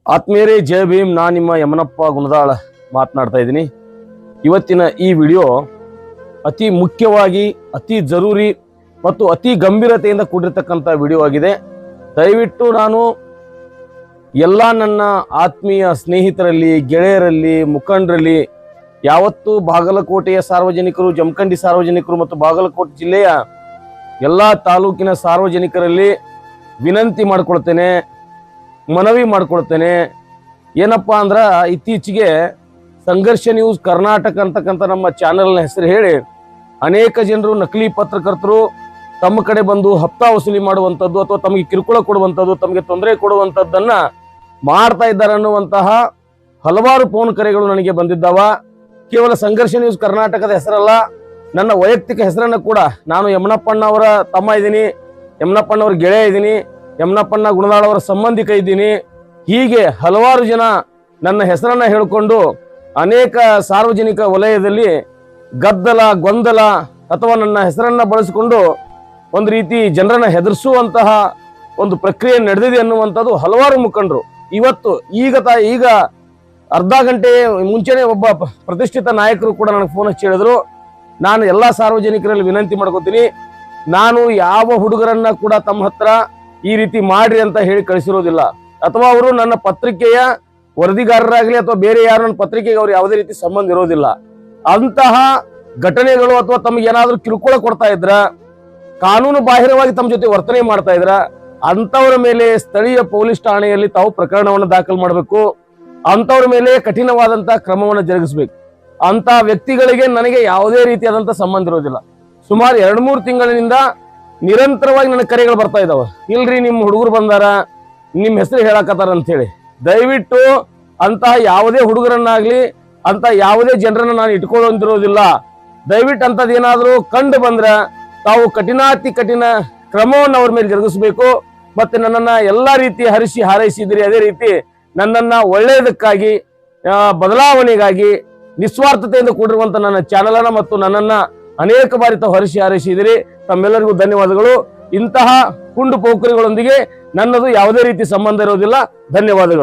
ಆತ್ಮೀಯರೇ ಜಯ ಭೀಮ್. ನಾನು ನಿಮ್ಮ ಯಮನಪ್ಪ ಗುಣದಾಳ ಮಾತನಾಡ್ತಾ ಇದ್ದೀನಿ. ಇವತ್ತಿನ ಈ ವಿಡಿಯೋ ಅತಿ ಮುಖ್ಯವಾಗಿ, ಅತಿ ಜರೂರಿ ಮತ್ತು ಅತಿ ಗಂಭೀರತೆಯಿಂದ ಕೂಡಿರ್ತಕ್ಕಂಥ ವಿಡಿಯೋ ಆಗಿದೆ. ದಯವಿಟ್ಟು ನಾನು ಎಲ್ಲ ನನ್ನ ಆತ್ಮೀಯ ಸ್ನೇಹಿತರಲ್ಲಿ, ಗೆಳೆಯರಲ್ಲಿ, ಮುಖಂಡರಲ್ಲಿ, ಯಾವತ್ತು ಬಾಗಲಕೋಟೆಯ ಸಾರ್ವಜನಿಕರು, ಜಮಖಂಡಿ ಸಾರ್ವಜನಿಕರು ಮತ್ತು ಬಾಗಲಕೋಟೆ ಜಿಲ್ಲೆಯ ಎಲ್ಲ ತಾಲೂಕಿನ ಸಾರ್ವಜನಿಕರಲ್ಲಿ ವಿನಂತಿ ಮಾಡಿಕೊಳ್ತೇನೆ, ಮನವಿ ಮಾಡ್ಕೊಳ್ತೇನೆ. ಏನಪ್ಪ ಅಂದ್ರೆ, ಇತ್ತೀಚೆಗೆ ಸಂಘರ್ಷ ನ್ಯೂಸ್ ಕರ್ನಾಟಕ ಅಂತಕ್ಕಂಥ ನಮ್ಮ ಚಾನೆಲ್ನ ಹೆಸರು ಹೇಳಿ ಅನೇಕ ಜನರು ನಕಲಿ ಪತ್ರಕರ್ತರು ತಮ್ಮ ಕಡೆ ಬಂದು ಹಪ್ತಾ ವಸೂಲಿ ಮಾಡುವಂಥದ್ದು ಅಥವಾ ತಮಗೆ ಕಿರುಕುಳ ಕೊಡುವಂಥದ್ದು, ತಮಗೆ ತೊಂದರೆ ಕೊಡುವಂಥದ್ದನ್ನ ಮಾಡ್ತಾ ಇದ್ದಾರೆ ಅನ್ನುವಂತಹ ಹಲವಾರು ಫೋನ್ ಕರೆಗಳು ನನಗೆ ಬಂದಿದ್ದಾವ. ಕೇವಲ ಸಂಘರ್ಷ ನ್ಯೂಸ್ ಕರ್ನಾಟಕದ ಹೆಸರಲ್ಲ, ನನ್ನ ವೈಯಕ್ತಿಕ ಹೆಸರನ್ನು ಕೂಡ, ನಾನು ಯಮನಪ್ಪಣ್ಣವರ ತಮ್ಮ ಇದ್ದೀನಿ, ಯಮನಪ್ಪಣ್ಣವ್ರ ಗೆಳೆಯ ಇದ್ದೀನಿ, ಯಮನಪ್ಪಣ್ಣ ಗುಣದಾಳವರ ಸಂಬಂಧಿಕ ಇದ್ದೀನಿ. ಹೀಗೆ ಹಲವಾರು ಜನ ನನ್ನ ಹೆಸರನ್ನ ಹೇಳಿಕೊಂಡು ಅನೇಕ ಸಾರ್ವಜನಿಕ ವಲಯದಲ್ಲಿ ಗದ್ದಲ, ಗೊಂದಲ ಅಥವಾ ನನ್ನ ಹೆಸರನ್ನ ಬಳಸಿಕೊಂಡು ಒಂದು ರೀತಿ ಜನರನ್ನ ಹೆದರಿಸುವಂತಹ ಒಂದು ಪ್ರಕ್ರಿಯೆ ನಡೆದಿದೆ ಅನ್ನುವಂಥದ್ದು ಹಲವಾರು ಮುಖಂಡರು. ಇವತ್ತು ಈಗ ಅರ್ಧ ಗಂಟೆ ಮುಂಚೆನೆ ಒಬ್ಬ ಪ್ರತಿಷ್ಠಿತ ನಾಯಕರು ಕೂಡ ನನಗೆ ಫೋನ್ ಹಚ್ಚಿ ಹೇಳಿದ್ರು. ನಾನು ಎಲ್ಲ ಸಾರ್ವಜನಿಕರಲ್ಲಿ ವಿನಂತಿ ಮಾಡ್ಕೋತೀನಿ, ನಾನು ಯಾವ ಹುಡುಗರನ್ನ ಕೂಡ ತಮ್ಮ ಹತ್ರ ಈ ರೀತಿ ಮಾಡ್ರಿ ಅಂತ ಹೇಳಿ ಕಳಿಸಿರೋದಿಲ್ಲ, ಅಥವಾ ಅವರು ನನ್ನ ಪತ್ರಿಕೆಯ ವರದಿಗಾರರಾಗಲಿ ಅಥವಾ ಬೇರೆ ಯಾರು ನನ್ನ ಪತ್ರಿಕೆಗೆ ಅವ್ರು ಯಾವುದೇ ರೀತಿ ಸಂಬಂಧ ಇರೋದಿಲ್ಲ. ಅಂತಹ ಘಟನೆಗಳು ಅಥವಾ ತಮಗೆ ಏನಾದ್ರೂ ಕಿರುಕುಳ ಕೊಡ್ತಾ ಇದ್ರ, ಕಾನೂನು ಬಾಹಿರವಾಗಿ ತಮ್ಮ ಜೊತೆ ವರ್ತನೆ ಮಾಡ್ತಾ ಇದ್ರ, ಅಂತವರ ಮೇಲೆ ಸ್ಥಳೀಯ ಪೊಲೀಸ್ ಠಾಣೆಯಲ್ಲಿ ತಾವು ಪ್ರಕರಣವನ್ನು ದಾಖಲು ಮಾಡಬೇಕು. ಅಂತವ್ರ ಮೇಲೆ ಕಠಿಣವಾದಂತಹ ಕ್ರಮವನ್ನು ಜರುಗಿಸಬೇಕು. ಅಂತ ವ್ಯಕ್ತಿಗಳಿಗೆ ನನಗೆ ಯಾವುದೇ ರೀತಿಯಾದಂತ ಸಂಬಂಧ ಇರೋದಿಲ್ಲ. ಸುಮಾರು 2-3 ತಿಂಗಳಿನಿಂದ ನಿರಂತರವಾಗಿ ನನ್ನ ಕರೆಗಳು ಬರ್ತಾ ಇದಾವ. ಇಲ್ರಿ, ನಿಮ್ಮ ಹುಡುಗರು ಬಂದಾರ, ನಿಮ್ಮ ಹೆಸರು ಹೇಳಕತ್ತಾರ ಅಂತ ಹೇಳಿ. ದಯವಿಟ್ಟು ಅಂತಹ ಯಾವುದೇ ಹುಡುಗರನ್ನಾಗ್ಲಿ, ಅಂತ ಯಾವುದೇ ಜನರನ್ನ ನಾನು ಇಟ್ಕೊಳ್ಳೋದಿರೋದಿಲ್ಲ. ದಯವಿಟ್ಟು ಅಂತದೇನಾದ್ರೂ ಕಂಡು ಬಂದ್ರ ತಾವು ಕಠಿಣಾತಿ ಕಠಿಣ ಕ್ರಮವನ್ನು ಅವ್ರ ಮೇಲೆ ಜರುಗಿಸಬೇಕು. ಮತ್ತೆ ನನ್ನನ್ನ ಎಲ್ಲಾ ರೀತಿ ಹರಿಸಿ ಹಾರೈಸಿದ್ರಿ, ಅದೇ ರೀತಿ ನನ್ನನ್ನ ಒಳ್ಳೆಯದಕ್ಕಾಗಿ, ಬದಲಾವಣೆಗಾಗಿ, ನಿಸ್ವಾರ್ಥತೆಯಿಂದ ಕೂಡಿರುವಂತ ನನ್ನ ಚಾನಲ್ ಅನ್ನ ಮತ್ತು ನನ್ನನ್ನ ಅನೇಕ ಬಾರಿ ತಾವು ಹರಿಸಿ ಹಾರೈಸಿದಿರಿ. ತಮ್ಮೆಲ್ಲರಿಗೂ ಧನ್ಯವಾದಗಳು. ಇಂತಹ ಕುಂಡು ಪೋಖರಿಗಳೊಂದಿಗೆ ನನ್ನದು ಯಾವುದೇ ರೀತಿ ಸಂಬಂಧ ಇರೋದಿಲ್ಲ. ಧನ್ಯವಾದಗಳು.